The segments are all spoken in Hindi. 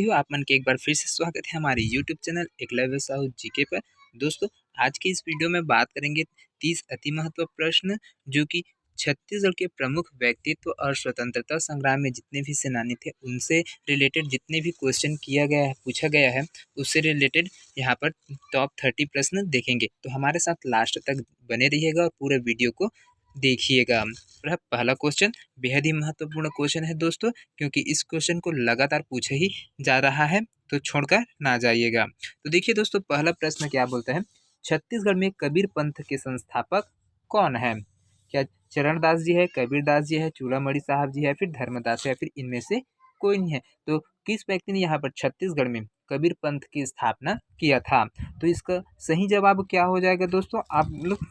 हो आप मन के एक बार फिर से स्वागत है हमारे YouTube channel Eklavya Sahu GK पर। दोस्तों, आज की इस वीडियो में बात करेंगे 30 अति महत्व प्रश्न जो कि छत्तीसगढ़ के प्रमुख व्यक्तित्व और स्वतंत्रता संग्राम में जितने भी सेनानी थे उनसे रिलेटेड जितने भी क्वेश्चन किया गया है पूछा गया है उससे रिलेटेड यहाँ पर टॉप 30 प्रश्न देखेंगे। तो हमारे साथ लास्ट तक बने रहिएगा और पूरे वीडियो को देखिएगा। पहला क्वेश्चन बेहद ही महत्वपूर्ण क्वेश्चन है दोस्तों, क्योंकि इस क्वेश्चन को लगातार पूछा ही जा रहा है, तो छोड़कर ना जाइएगा। तो देखिए दोस्तों, पहला प्रश्न क्या बोलता है, छत्तीसगढ़ में कबीर पंथ के संस्थापक कौन है? क्या चरणदास जी है, कबीर दास जी है, चूड़ामणि साहब जी है, फिर धर्मदास है, या फिर इनमें से कोई नहीं है? तो किस व्यक्ति ने यहाँ पर छत्तीसगढ़ में कबीर पंथ की स्थापना किया था? तो इसका सही जवाब क्या हो जाएगा दोस्तों, आप लोग?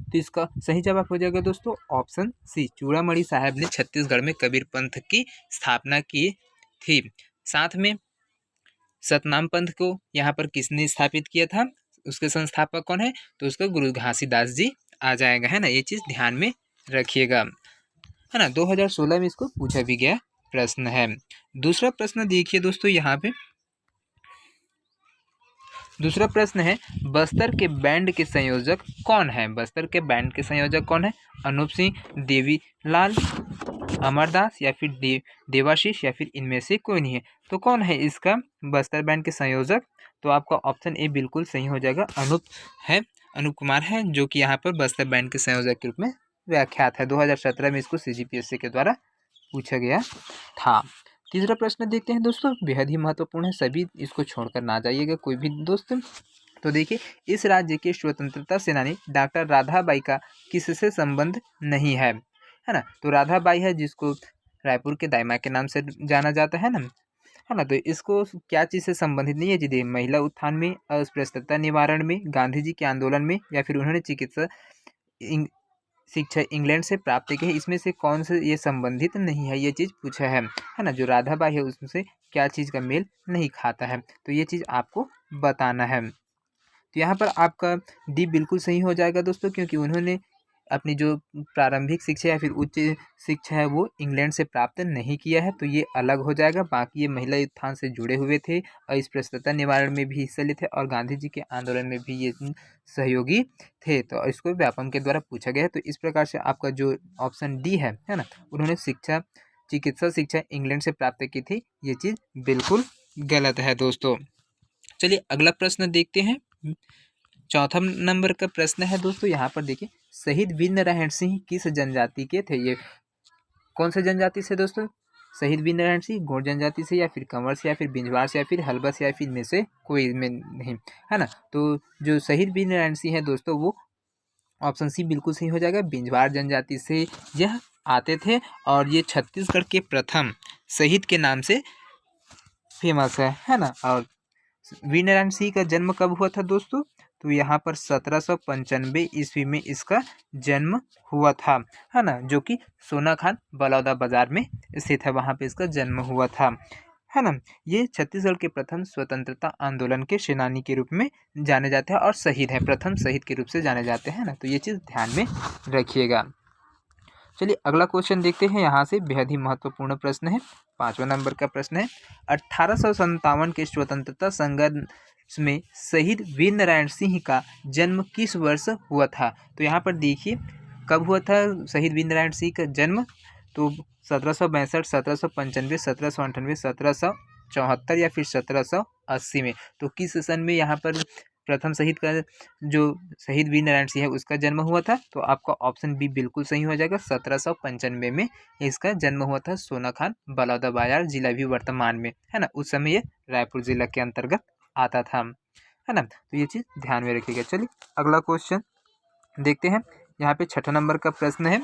तो इसका सही जवाब हो जाएगा दोस्तों ऑप्शन सी, चूड़ामणि साहब ने छत्तीसगढ़ में कबीर पंथ की स्थापना की थी। साथ में सतनाम पंथ को यहाँ पर किसने स्थापित किया था, उसके संस्थापक कौन है? तो उसका गुरु घासीदास जी आ जाएगा, है ना। ये चीज ध्यान में रखिएगा, है ना। 2016 में इसको पूछा भी गया प्रश्न है। दूसरा प्रश्न देखिए दोस्तों, यहाँ पे दूसरा प्रश्न है, बस्तर के बैंड के संयोजक कौन है? बस्तर के बैंड के संयोजक कौन है? अनूप सिंह, देवीलाल, अमरदास, या फिर देवाशीष, या फिर इनमें से कोई नहीं है? तो कौन है इसका बस्तर बैंड के संयोजक? तो आपका ऑप्शन ए बिल्कुल सही हो जाएगा, अनूप कुमार है, जो कि यहाँ पर बस्तर बैंड के संयोजक के रूप में व्याख्यात है। 2017 में इसको CGPSC के द्वारा पूछा गया था। तीसरा प्रश्न देखते हैं दोस्तों, बेहद ही महत्वपूर्ण है, सभी इसको छोड़कर ना जाइएगा कोई भी दोस्त। तो देखिए, इस राज्य के स्वतंत्रता सेनानी डॉक्टर राधाबाई का किससे संबंध नहीं है ना। तो राधाबाई है, जिसको रायपुर के दाई माँ के नाम से जाना जाता है ना। तो इसको क्या चीज़ से संबंधित नहीं है जी? महिला उत्थान में, अस्पृश्यता निवारण में, गांधी जी के आंदोलन में, या फिर उन्होंने चिकित्सा शिक्षा इंग्लैंड से प्राप्त की है, इसमें से कौन से ये संबंधित नहीं है, ये चीज़ पूछा है ना। जो राधाबाई है उससे क्या चीज़ का मेल नहीं खाता है, तो ये चीज़ आपको बताना है। तो यहाँ पर आपका डी बिल्कुल सही हो जाएगा दोस्तों, क्योंकि उन्होंने अपनी जो प्रारंभिक शिक्षा या फिर उच्च शिक्षा है वो इंग्लैंड से प्राप्त नहीं किया है, तो ये अलग हो जाएगा। बाकी ये महिला उत्थान से जुड़े हुए थे और इस अस्पृश्यता निवारण में भी हिस्सा लेते और गांधी जी के आंदोलन में भी ये सहयोगी थे, तो इसको व्यापम के द्वारा पूछा गया है। तो इस प्रकार से आपका जो ऑप्शन डी है ना, उन्होंने चिकित्सा शिक्षा इंग्लैंड से प्राप्त की थी, ये चीज़ बिल्कुल गलत है दोस्तों। चलिए अगला प्रश्न देखते हैं। चौथा नंबर का प्रश्न है दोस्तों, यहाँ पर देखिए, शहीद वीरनारायण सिंह किस जनजाति के थे? ये कौन से जनजाति से दोस्तों? शहीद वीरनारायण सिंह गौड़ जनजाति से, या फिर कंवर से, या फिर बिंजवार से, या फिर हल्बा से, या फिर में से कोई में नहीं, है ना। तो जो शहीद वीरनारायण सिंह है दोस्तों, वो ऑप्शन सी बिल्कुल सही हो जाएगा, बिंजवार जनजाति से यह आते थे और ये छत्तीसगढ़ के प्रथम शहीद के नाम से फेमस है ना। और वीरनारायण सिंह का जन्म कब हुआ था दोस्तों? तो यहाँ पर 1795 ईस्वी में इसका जन्म हुआ था, है ना, जो कि सोनाखान बलौदा बाजार में स्थित है, वहाँ पे इसका जन्म हुआ था, है ना। ये छत्तीसगढ़ के प्रथम स्वतंत्रता आंदोलन के सेनानी के रूप में जाने जाते हैं और शहीद है, प्रथम शहीद के रूप से जाने जाते हैं ना। तो ये चीज़ ध्यान में रखिएगा। चलिए अगला क्वेश्चन देखते हैं, यहाँ से बेहद ही महत्वपूर्ण प्रश्न है, 5वां नंबर का प्रश्न है। 1857 के स्वतंत्रता संघर्ष में शहीद वीरनारायण सिंह का जन्म किस वर्ष हुआ था? तो यहाँ पर देखिए, कब हुआ था शहीद वीरनारायण सिंह का जन्म? तो 1762, 1795, 1798, 1774 या फिर 1780 में? तो किस सन में यहाँ पर प्रथम शहीद का जो शहीद वीरनारायण सिंह है उसका जन्म हुआ था? तो आपका ऑप्शन बी बिल्कुल सही हो जाएगा, 1795 में इसका जन्म हुआ था, सोनाखान बलौदाबाजार जिला भी वर्तमान में, है ना। उस समय ये रायपुर जिला के अंतर्गत आता था, है ना। तो ये चीज़ ध्यान में रखिएगा। चलिए अगला क्वेश्चन देखते हैं, यहाँ पे 6ठा नंबर का प्रश्न है,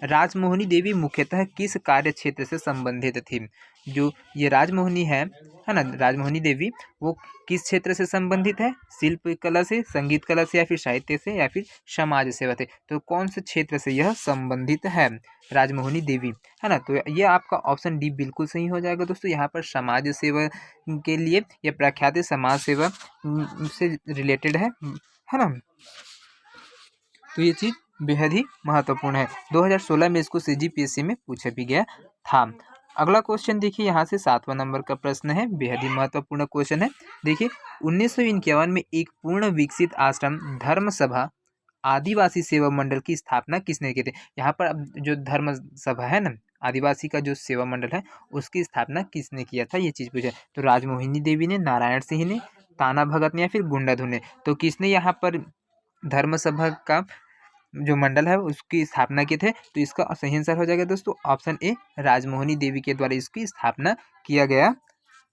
राजमोहिनी देवी मुख्यतः किस कार्य क्षेत्र से संबंधित थी? जो ये राजमोहिनी है ना, राजमोहिनी देवी, वो किस क्षेत्र से संबंधित है? शिल्प कला से, संगीत कला से, या फिर साहित्य से, या फिर समाज सेवा से? तो कौन से क्षेत्र से यह संबंधित है राजमोहिनी देवी, है ना। तो ये आपका ऑप्शन डी बिल्कुल सही हो जाएगा दोस्तों। यहाँ पर समाज सेवा के लिए यह प्रख्यात समाज सेवा से रिलेटेड है ना। तो ये चीज़ बेहद ही महत्वपूर्ण है, 2016 में इसको CGPSC में पूछा भी गया था। अगला क्वेश्चन देखिए यहाँ से 7वां नंबर का प्रश्न है, बेहद ही महत्वपूर्ण क्वेश्चन है। देखिए 1951 में एक पूर्ण विकसित आश्रम धर्म सभा आदिवासी सेवा मंडल की स्थापना किसने की थी? यहाँ पर अब जो धर्म सभा है ना, आदिवासी का जो सेवा मंडल है, उसकी स्थापना किसने किया था, ये चीज़ पूछा। तो राजमोहिनी देवी ने, नारायण सिंह ने, ताना भगत ने या फिर गुंडाधुर ने। तो किसने यहाँ पर धर्म सभा का जो मंडल है उसकी स्थापना की थे? तो इसका सही आंसर हो जाएगा दोस्तों ऑप्शन ए, राजमोहिनी देवी के द्वारा इसकी स्थापना किया गया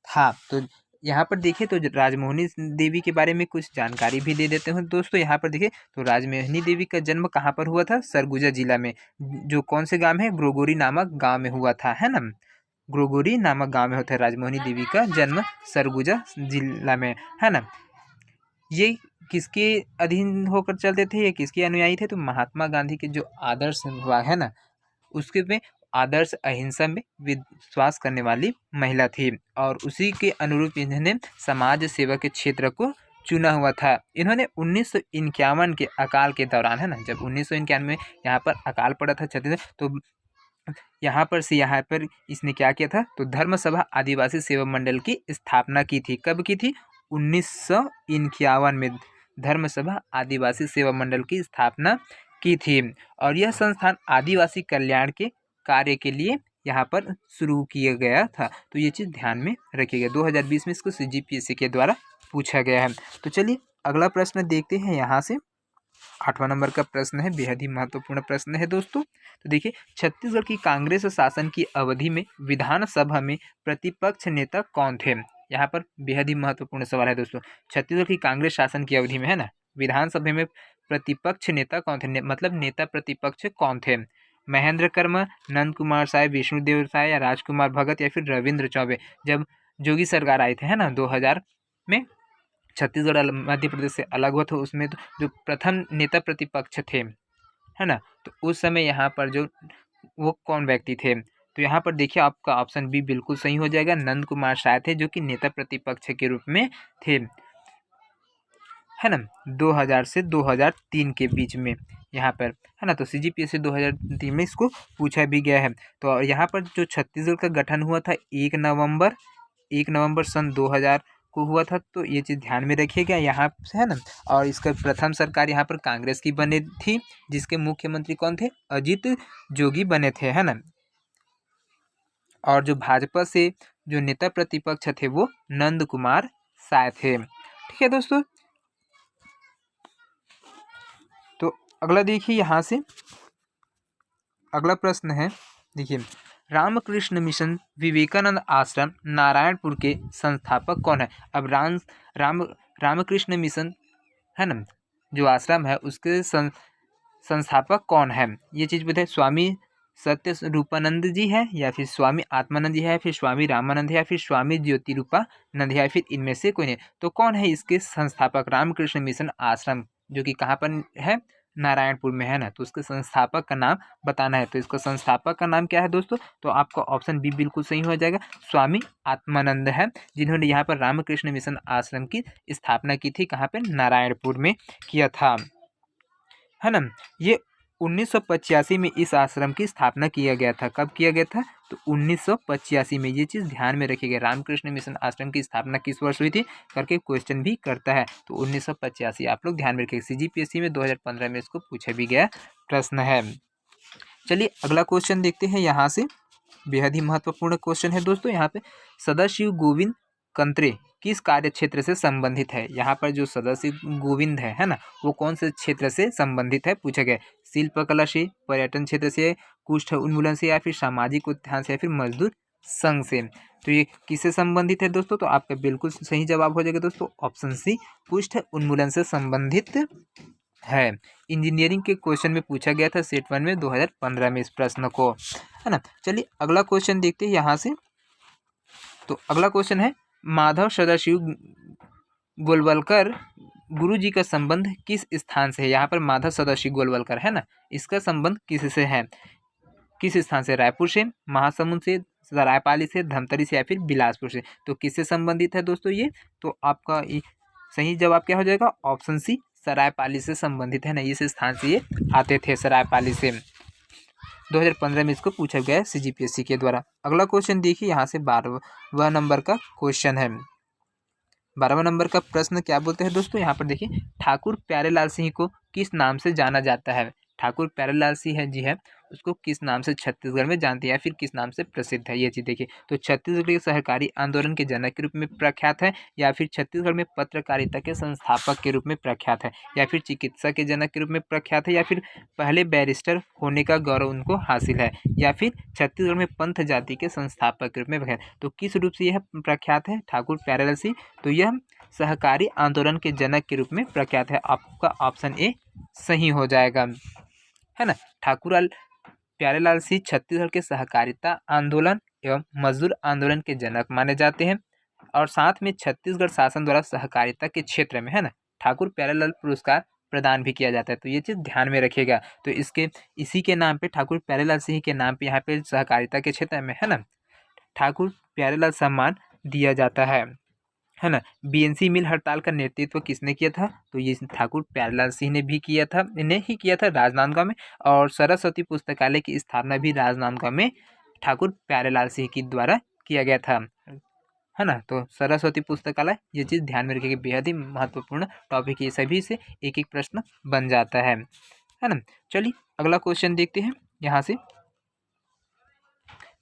था। तो यहाँ पर देखिए तो राजमोहिनी देवी के बारे में कुछ जानकारी भी दे देते हैं दोस्तों। यहाँ पर देखिए तो राजमोहिनी देवी का जन्म कहाँ पर हुआ था? सरगुजा जिला में, जो कौन से गांव है? ग्रोगोरी नामक गांव में हुआ था, है ना। ग्रोगोरी नामक गांव में होता है राजमोहिनी देवी का जन्म, सरगुजा जिला में, है ना। ये किसके अधीन होकर चलते थे, ये किसके अनुयायी थे? तो महात्मा गांधी के जो आदर्श है ना, उसके में आदर्श अहिंसा में विश्वास करने वाली महिला थी और उसी के अनुरूप इन्होंने समाज सेवा के क्षेत्र को चुना हुआ था। इन्होंने 1951 के अकाल के दौरान, है ना, जब 1951 में यहाँ पर अकाल पड़ा था छत्तीसगढ़, तो यहाँ पर इसने क्या किया था? तो धर्म सभा आदिवासी सेवा मंडल की स्थापना की थी। कब की थी? 1951 में धर्म सभा आदिवासी सेवा मंडल की स्थापना की थी और यह संस्थान आदिवासी कल्याण के कार्य के लिए यहाँ पर शुरू किया गया था। तो ये चीज़ ध्यान में रखिएगा, 2020 में इसको CGPSC के द्वारा पूछा गया है। तो चलिए अगला प्रश्न देखते हैं यहाँ से। 8वां नंबर का प्रश्न है, बेहद ही महत्वपूर्ण प्रश्न है दोस्तों। तो देखिए छत्तीसगढ़ की कांग्रेस शासन की अवधि में विधानसभा में प्रतिपक्ष नेता कौन थे? यहाँ पर बेहद ही महत्वपूर्ण सवाल है दोस्तों। छत्तीसगढ़ की कांग्रेस शासन की अवधि में, है ना, विधानसभा में प्रतिपक्ष नेता कौन थे? मतलब नेता प्रतिपक्ष कौन थे? महेंद्र कर्मा, नंद कुमार साय, विष्णुदेव साय या राजकुमार भगत या फिर रविंद्र चौबे। जब जोगी सरकार आए थे, है ना, 2000 में छत्तीसगढ़ मध्य प्रदेश से अलग हुआ था, उसमें तो जो प्रथम नेता प्रतिपक्ष थे, है ना, तो उस समय यहाँ पर जो वो कौन व्यक्ति थे? तो यहाँ पर देखिए आपका ऑप्शन बी बिल्कुल सही हो जाएगा, नंद कुमार साय थे, जो कि नेता प्रतिपक्ष के रूप में थे, है ना, 2000 से 2003 के बीच में यहाँ पर, है ना। तो CGPSC 2003 में इसको पूछा भी गया है। तो यहाँ पर जो छत्तीसगढ़ का गठन हुआ था 1 नवंबर सन 2000 को हुआ था। तो ये चीज़ ध्यान में रखिएगा यहाँ से, है ना। और इसका प्रथम सरकार यहाँ पर कांग्रेस की बनी थी, जिसके मुख्यमंत्री कौन थे? अजित जोगी बने थे, है ना। और जो भाजपा से जो नेता प्रतिपक्ष थे वो नंद कुमार साय थे। ठीक है दोस्तों, तो अगला देखिए यहाँ से अगला प्रश्न है, देखिए रामकृष्ण मिशन विवेकानंद आश्रम नारायणपुर के संस्थापक कौन है? अब रामकृष्ण मिशन, है ना, जो आश्रम है उसके संस्थापक कौन है? ये चीज़ बताए, स्वामी सत्य रूपानंद जी है या फिर स्वामी आत्मानंद जी है, फिर स्वामी रामानंद है या फिर स्वामी ज्योति रूपानंद है, या फिर इनमें से कोई नहीं। तो कौन है इसके संस्थापक? रामकृष्ण मिशन आश्रम जो कि कहाँ पर है? नारायणपुर में, है ना। तो उसके संस्थापक का नाम बताना है। तो इसका संस्थापक का नाम क्या है दोस्तों? तो आपका ऑप्शन बी बिल्कुल सही हो जाएगा, स्वामी आत्मानंद है, जिन्होंने यहाँ पर रामकृष्ण मिशन आश्रम की स्थापना की थी। कहाँ पे? नारायणपुर में किया था, है ना। ये 1985 में इस आश्रम की स्थापना किया गया था। कब किया गया था? तो 1985 में। ये चीज़ ध्यान में रखिएगा, रामकृष्ण मिशन आश्रम की स्थापना किस वर्ष हुई थी करके क्वेश्चन भी करता है। तो 1985 आप लोग ध्यान में रखिएगा। CGPSC में 2015 में इसको पूछा भी गया प्रश्न है। चलिए अगला क्वेश्चन देखते हैं यहाँ से, बेहद ही महत्वपूर्ण क्वेश्चन है दोस्तों। यहाँ पे सदाशिव गोविंद कंत्रे किस कार्य क्षेत्र से संबंधित है? यहाँ पर जो सदाशिव गोविंद है ना, वो कौन से क्षेत्र से संबंधित है पूछा गया? शिल्पकला से, पर्यटन क्षेत्र से, कुष्ठ उन्मूलन से, या फिर सामाजिक उत्थान से, या फिर मजदूर संघ से। तो ये किससे संबंधित है दोस्तों? तो आपका बिल्कुल सही जवाब हो जाएगा दोस्तों ऑप्शन सी, कुष्ठ उन्मूलन से संबंधित है। इंजीनियरिंग के क्वेश्चन में पूछा गया था सेट 1 में 2015 में इस प्रश्न को, है ना। चलिए अगला क्वेश्चन देखते हैं यहाँ से। तो अगला क्वेश्चन है, माधव सदाशिव गोलवलकर गुरु जी का संबंध किस स्थान से है? यहाँ पर माधव सदाशिव गोलवलकर, है ना, इसका संबंध किससे है? किस स्थान से? रायपुर से, महासमुंद से, सरायपाली से, धमतरी से, या फिर बिलासपुर से। तो किससे संबंधित है दोस्तों ये? तो आपका सही जवाब क्या हो जाएगा? ऑप्शन सी, सरायपाली से संबंधित है ना। इस स्थान से ये आते थे, सरायपाली से। 2015 में इसको पूछा गया है CGPSC के द्वारा। अगला क्वेश्चन देखिए, यहाँ से 12वां नंबर का क्वेश्चन है। 12वां नंबर का प्रश्न क्या बोलते हैं दोस्तों, यहाँ पर देखिए, ठाकुर प्यारेलाल सिंह को किस नाम से जाना जाता है। ठाकुर प्यारेलाल सिंह है जी है, उसको किस नाम से छत्तीसगढ़ में जानते हैं या फिर किस नाम से प्रसिद्ध है, ये चीज़ देखिए। तो छत्तीसगढ़ के सहकारी आंदोलन के जनक के रूप में प्रख्यात है, या फिर छत्तीसगढ़ में पत्रकारिता के संस्थापक के रूप में प्रख्यात है, या फिर चिकित्सा के जनक के रूप में प्रख्यात है, या फिर पहले बैरिस्टर होने का गौरव उनको हासिल है, या फिर छत्तीसगढ़ में पंथ जाति के संस्थापक के रूप में प्रख्यात। तो किस रूप से यह प्रख्यात है ठाकुर प्यारेलाल सिंह, तो यह सहकारी आंदोलन के जनक के रूप में प्रख्यात है। आपका ऑप्शन ए सही हो जाएगा, है ना। ठाकुर प्यारेलाल सिंह छत्तीसगढ़ के सहकारिता आंदोलन एवं मजदूर आंदोलन के जनक माने जाते हैं, और साथ में छत्तीसगढ़ शासन द्वारा सहकारिता के क्षेत्र में, है ना, ठाकुर प्यारेलाल पुरस्कार प्रदान भी किया जाता है। तो ये चीज़ ध्यान में रखिएगा। तो इसी के नाम पे, ठाकुर प्यारेलाल सिंह के नाम पे, यहाँ पे सहकारिता के क्षेत्र में, है ना, ठाकुर प्यारेलाल सम्मान दिया जाता है ना। BNC मिल हड़ताल का नेतृत्व किसने किया था, तो ये ठाकुर प्यारेलाल सिंह ने भी किया था, इन्हें ही किया था राजनांदगांव में। और सरस्वती पुस्तकालय की स्थापना भी राजनांदगांव में ठाकुर प्यारेलाल सिंह के द्वारा किया गया था, है ना। तो सरस्वती पुस्तकालय, ये चीज़ ध्यान में रखिएगा, बेहद ही महत्वपूर्ण टॉपिक है, सभी से एक एक प्रश्न बन जाता है ना। चलिए अगला क्वेश्चन देखते हैं। यहाँ से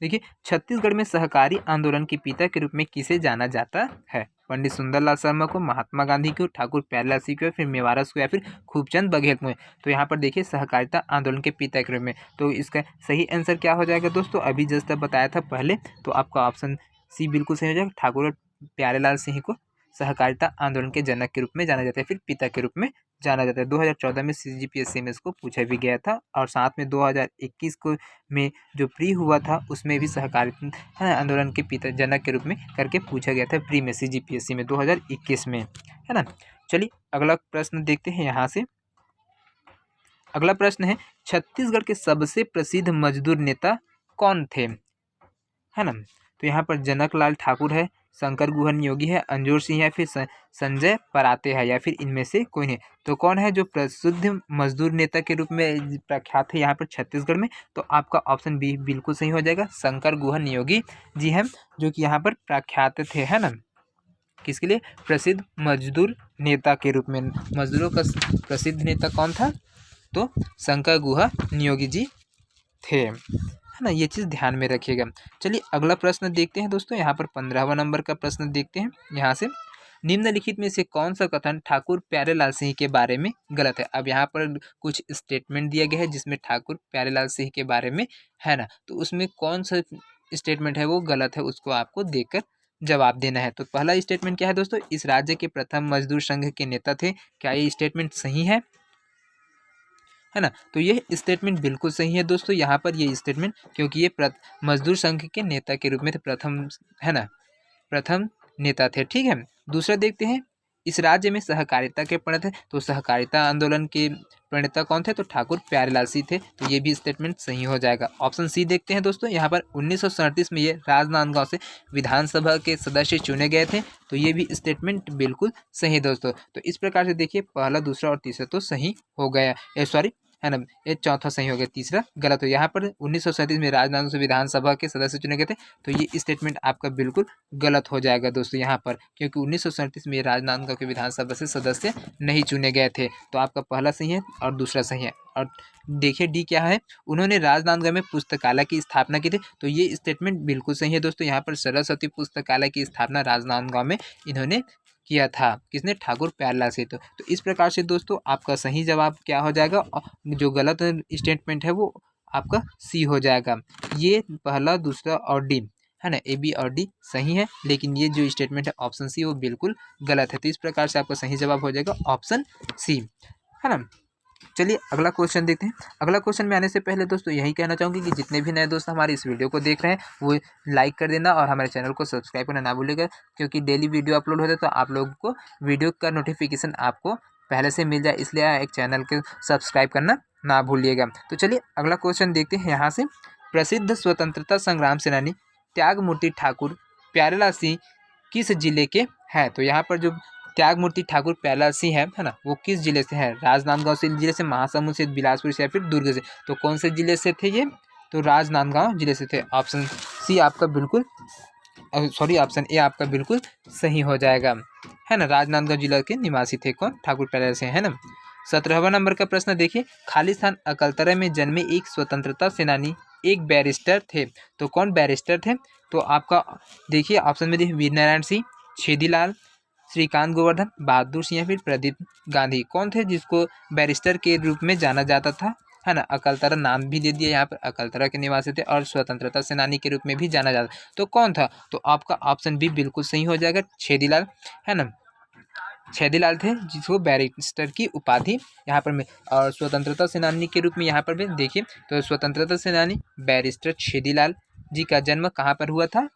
देखिए, छत्तीसगढ़ में सहकारी आंदोलन के पिता के रूप में किसे जाना जाता है। पंडित सुंदरलाल शर्मा को, महात्मा गांधी को, ठाकुर प्यारेलाल सिंह को, फिर मेवारस को, या फिर खूबचंद बघेल को। तो यहाँ पर देखिए, सहकारिता आंदोलन के पिता के रूप में, तो इसका सही आंसर क्या हो जाएगा दोस्तों, अभी जैसा बताया था पहले, तो आपका ऑप्शन सी बिल्कुल सही हो जाएगा। ठाकुर प्यारेलाल सिंह को सहकारिता आंदोलन के जनक के रूप में जाना जाता है, फिर पिता के रूप में जाना जाता है। 2014 में CGPSC में इसको पूछा भी गया था, और साथ में 2021 को में जो प्री हुआ था उसमें भी सहकारिता आंदोलन के पिता जनक के रूप में करके पूछा गया था, प्री में CGPSC में 2021 में, है ना। चलिए अगला प्रश्न देखते हैं। यहाँ से अगला प्रश्न है, छत्तीसगढ़ के सबसे प्रसिद्ध मजदूर नेता कौन थे, है ना। तो यहाँ पर जनक लाल ठाकुर है, शंकर गुहन योगी है, अंजोर सिंह है, फिर संजय पराते है, या फिर इनमें से कोई नहीं। तो कौन है जो प्रसिद्ध मजदूर नेता के रूप में प्रख्यात है यहाँ पर छत्तीसगढ़ में, तो आपका ऑप्शन बी बिल्कुल सही हो जाएगा, शंकर गुहन योगी जी हैं, जो कि यहाँ पर प्रख्यात थे, है ना। किसके लिए, प्रसिद्ध मजदूर नेता के रूप में। मजदूरों का प्रसिद्ध नेता कौन था, तो शंकर गुहन योगी जी थे, है ना। ये चीज़ ध्यान में रखिएगा। चलिए अगला प्रश्न देखते हैं दोस्तों। यहाँ पर 15वां नंबर का प्रश्न देखते हैं। यहाँ से, निम्नलिखित में से कौन सा कथन ठाकुर प्यारेलाल सिंह के बारे में गलत है। अब यहाँ पर कुछ स्टेटमेंट दिया गया है जिसमें ठाकुर प्यारेलाल सिंह के बारे में, है ना, तो उसमें कौन सा स्टेटमेंट है वो गलत है, उसको आपको देखकर जवाब देना है। तो पहला स्टेटमेंट क्या है दोस्तों, इस राज्य के प्रथम मजदूर संघ के नेता थे। क्या ये स्टेटमेंट सही है ना। तो ये स्टेटमेंट बिल्कुल सही है दोस्तों। यहाँ पर ये स्टेटमेंट, क्योंकि ये मजदूर संघ के नेता के रूप में थे, प्रथम, है ना, प्रथम नेता थे, ठीक है। दूसरा देखते हैं, इस राज्य में सहकारिता के प्रणेता थे। तो सहकारिता आंदोलन के प्रणेता कौन थे, तो ठाकुर प्यारेलाल सिंह थे। तो ये भी स्टेटमेंट सही हो जाएगा। ऑप्शन सी देखते हैं दोस्तों। यहाँ पर 1937 में ये राजनांदगांव से विधानसभा के सदस्य चुने गए थे। तो ये भी स्टेटमेंट बिल्कुल सही है दोस्तों। तो इस प्रकार से देखिए, पहला, दूसरा और तीसरा तो सही हो गया, सॉरी, है ना, ये चौथा सही हो गया, तीसरा गलत हो। यहाँ पर 1937 में राजनांदगांव से विधानसभा के सदस्य चुने गए थे। तो ये स्टेटमेंट आपका बिल्कुल गलत हो जाएगा दोस्तों यहाँ पर, क्योंकि 1937 में राजनांदगांव के विधानसभा से सदस्य नहीं चुने गए थे। तो आपका पहला सही है और दूसरा सही है। और देखिए डी क्या है, उन्होंने राजनांदगांव में पुस्तकालय की स्थापना की थी। तो ये स्टेटमेंट बिल्कुल सही है दोस्तों। यहाँ पर सरस्वती पुस्तकालय की स्थापना राजनांदगांव में इन्होंने किया था, किसने, ठाकुर प्यारेलाल सिंह। तो इस प्रकार से दोस्तों आपका सही जवाब क्या हो जाएगा, जो गलत स्टेटमेंट है वो आपका सी हो जाएगा। ये पहला, दूसरा और डी, है ना, ए, बी और डी सही है, लेकिन ये जो स्टेटमेंट है ऑप्शन सी वो बिल्कुल गलत है। तो इस प्रकार से आपका सही जवाब हो जाएगा ऑप्शन सी, है ना। चलिए अगला क्वेश्चन देखते हैं। अगला क्वेश्चन में आने से पहले दोस्तों यही कहना चाहूँगी कि जितने भी नए दोस्त हमारे इस वीडियो को देख रहे हैं वो लाइक कर देना और हमारे चैनल को सब्सक्राइब करना ना भूलिएगा, क्योंकि डेली वीडियो अपलोड होता है तो आप लोगों को वीडियो का नोटिफिकेशन आपको पहले से मिल जाए, इसलिए एक चैनल के सब्सक्राइब करना ना भूलिएगा। तो चलिए अगला क्वेश्चन देखते हैं। यहाँ से, प्रसिद्ध स्वतंत्रता संग्राम सेनानी त्यागमूर्ति ठाकुर प्यारेलाल सिंह किस जिले के हैं। तो यहाँ पर जो त्यागमूर्ति ठाकुर प्यारेलाल सिंह है ना, वो किस जिले से है, राजनांदगांव से जिले से, महासमुंद से, बिलासपुर से, या फिर दुर्ग से। तो कौन से जिले से थे ये, तो राजनांदगांव जिले से थे। ऑप्शन सी आपका बिल्कुल ऑप्शन ए आपका बिल्कुल सही हो जाएगा, है ना। राजनांदगांव जिला के निवासी थे कौन? ठाकुर पैलेस से, है ना। 17वां नंबर का प्रश्न देखिए, खालिस्तान अकलतरा में जन्मे एक स्वतंत्रता सेनानी एक बैरिस्टर थे, तो कौन बैरिस्टर थे? तो आपका देखिए ऑप्शन में देखिए वीर नारायण सिंह, छेदीलाल, श्रीकांत गोवर्धन, बहादुर सिंह या फिर प्रदीप गांधी। कौन थे जिसको बैरिस्टर के रूप में जाना जाता था, है ना। अकलतरा नाम भी दे दिया यहाँ पर, अकलतरा के निवासी थे और स्वतंत्रता सेनानी के रूप में भी जाना जाता, तो कौन था? तो आपका ऑप्शन बी बिल्कुल सही हो जाएगा, छेदीलाल, है ना। छेदीलाल थे जिसको बैरिस्टर की उपाधि यहाँ पर में, और स्वतंत्रता सेनानी के रूप में यहाँ पर भी देखिए, तो स्वतंत्रता सेनानी बैरिस्टर छेदीलाल जी का जन्म कहाँ पर हुआ था?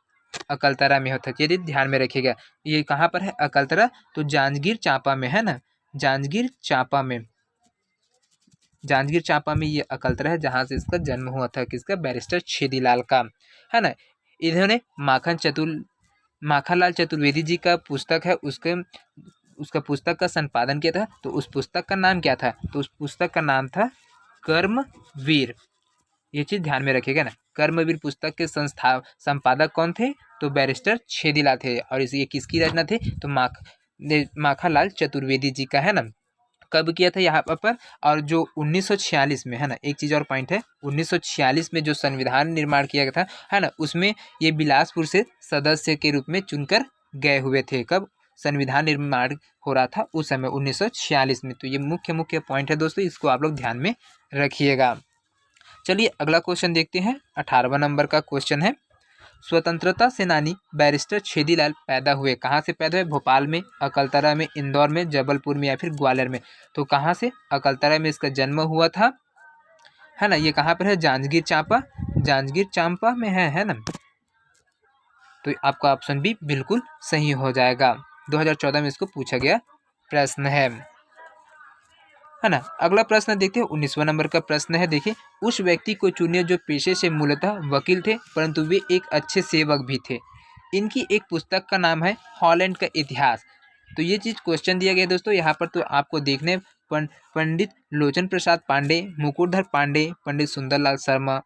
अकलतरा में होता है, यदि ध्यान में रखिएगा। ये कहाँ पर है अकलतरा? तो जांजगीर चांपा में, है ना। जांजगीर चांपा में, जांजगीर चांपा में ये अकलतरा है जहाँ से इसका जन्म हुआ था, किसका? बैरिस्टर छेदीलाल का, है ना। इन्होंने माखनलाल चतुर्वेदी जी का पुस्तक है, उसका पुस्तक का संपादन किया था, तो उस पुस्तक का नाम क्या था? तो उस पुस्तक का नाम था कर्मवीर। ये चीज़ ध्यान में रखिएगा ना। कर्मवीर पुस्तक के संपादक कौन थे? तो बैरिस्टर छेदीलाल थे। और ये किसकी रचना थी? तो माखनलाल चतुर्वेदी जी का, है ना। कब किया था यहाँ पर? और जो 1946 में, है ना, एक चीज़ और पॉइंट है, 1946 में जो संविधान निर्माण किया गया था, है ना, उसमें ये बिलासपुर से सदस्य के रूप में चुनकर गए हुए थे। कब संविधान निर्माण हो रहा था? उस समय 1946 में। तो ये मुख्य पॉइंट है दोस्तों, इसको आप लोग ध्यान में रखिएगा। चलिए अगला क्वेश्चन देखते हैं। 18वां नंबर का क्वेश्चन है, स्वतंत्रता सेनानी बैरिस्टर छेदीलाल पैदा हुए कहाँ से? पैदा हुए भोपाल में, अकलतरा में, इंदौर में, जबलपुर में या फिर ग्वालियर में। तो कहाँ से? अकलतरा में इसका जन्म हुआ था, है ना। ये कहाँ पर है? जांजगीर चांपा, जांजगीर चांपा में है ना। तो आपका ऑप्शन भी बिल्कुल सही हो जाएगा। 2014 में इसको पूछा गया प्रश्न है ना। अगला प्रश्न देखते हैं। 19वां नंबर का प्रश्न है, देखिए, उस व्यक्ति को चुनिए जो पेशे से मूलतः वकील थे परंतु वे एक अच्छे सेवक भी थे। इनकी एक पुस्तक का नाम है हॉलैंड का इतिहास। तो ये चीज़ क्वेश्चन दिया गया दोस्तों यहाँ पर, तो आपको देखने पंडित लोचन प्रसाद पांडे, मुकुटधर पांडे, पंडित सुंदरलाल शर्मा,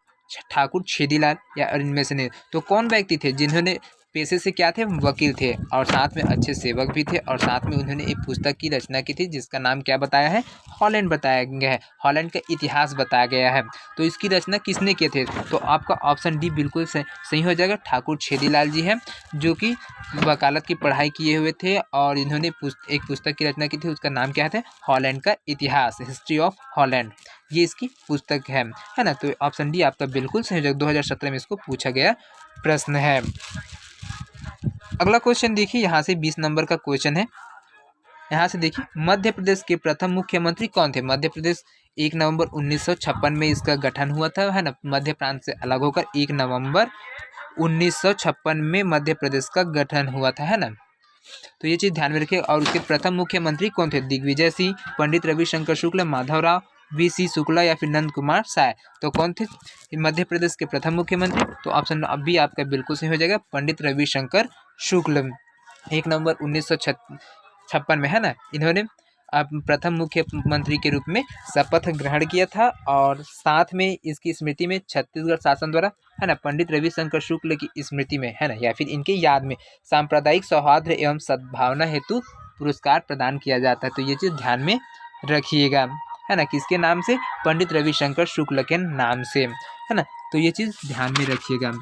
ठाकुर छेदीलाल या इनमें से नहीं। तो कौन व्यक्ति थे जिन्होंने पेशे से क्या थे? वकील थे और साथ में अच्छे सेवक भी थे, और साथ में उन्होंने एक पुस्तक की रचना की थी जिसका नाम क्या बताया है? हॉलैंड बताया गया है, हॉलैंड का इतिहास बताया गया है। तो इसकी रचना किसने किए थे? तो आपका ऑप्शन डी बिल्कुल सही हो जाएगा, ठाकुर छेदीलाल जी हैं, जो कि वकालत की पढ़ाई किए हुए थे और इन्होंने एक पुस्तक की रचना की थी, उसका नाम क्या है? हॉलैंड का इतिहास, हिस्ट्री ऑफ हॉलैंड, ये इसकी पुस्तक है ना। तो ऑप्शन डी आपका बिल्कुल सही हो जाएगा। 2017 में इसको पूछा गया प्रश्न है। अगला क्वेश्चन देखिए, यहाँ से 20 नंबर का क्वेश्चन है। यहाँ से देखिए, मध्य प्रदेश के प्रथम मुख्यमंत्री कौन थे? मध्य प्रदेश 1 नवंबर 1956 में इसका गठन हुआ था, है ना। मध्य प्रांत से अलग होकर 1 नवंबर 1956 में मध्य प्रदेश का गठन हुआ था, है ना। तो ये चीज़ ध्यान में रखिए। और उसके प्रथम मुख्यमंत्री कौन थे? दिग्विजय सिंह, पंडित रविशंकर शुक्ल, माधवराव, वी.सी. शुक्ला या फिर नंद कुमार साय। तो कौन थे मध्य प्रदेश के प्रथम मुख्यमंत्री? तो ऑप्शन अभी आपका बिल्कुल सही हो जाएगा, पंडित रविशंकर शुक्ल। 1 नवंबर 1956 में, है ना, इन्होंने प्रथम मुख्यमंत्री के रूप में शपथ ग्रहण किया था। और साथ में इसकी स्मृति में छत्तीसगढ़ शासन द्वारा, है ना, पंडित रविशंकर शुक्ल की स्मृति में, है ना, या फिर इनके याद में सांप्रदायिक सौहार्द एवं सद्भावना हेतु पुरस्कार प्रदान किया जाता है। तो ये चीज़ ध्यान में रखिएगा, है ना, किसके नाम से? पंडित रविशंकर शुक्ल के नाम से, है ना। तो ये चीज़ ध्यान में रखिएगा।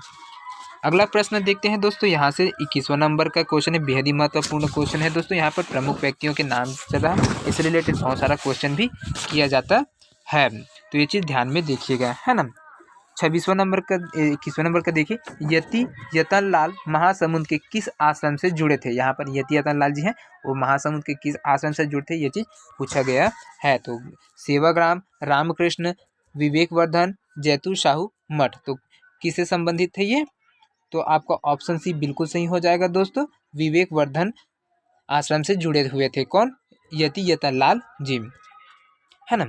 अगला प्रश्न देखते हैं दोस्तों, यहाँ से 21वां नंबर का क्वेश्चन है, बेहद ही महत्वपूर्ण क्वेश्चन है दोस्तों। यहाँ पर प्रमुख व्यक्तियों के नाम चल रहा है, इससे रिलेटेड बहुत सारा क्वेश्चन भी किया जाता है, तो ये चीज़ ध्यान में देखिएगा, है ना। 21वां नंबर का देखिए, यति यतन लाल महासमुंद के किस आश्रम से जुड़े थे? यहाँ पर यति यतन लाल जी हैं, वो महासमुंद के किस आश्रम से जुड़े थे, ये चीज़ पूछा गया है। तो सेवाग्राम, रामकृष्ण, विवेकवर्धन, जैतून साहू मठ। तो किससे संबंधित थे ये? तो आपका ऑप्शन सी बिल्कुल सही हो जाएगा दोस्तों, विवेकवर्धन आश्रम से जुड़े हुए थे। कौन? यति यतन लाल जी, है ना।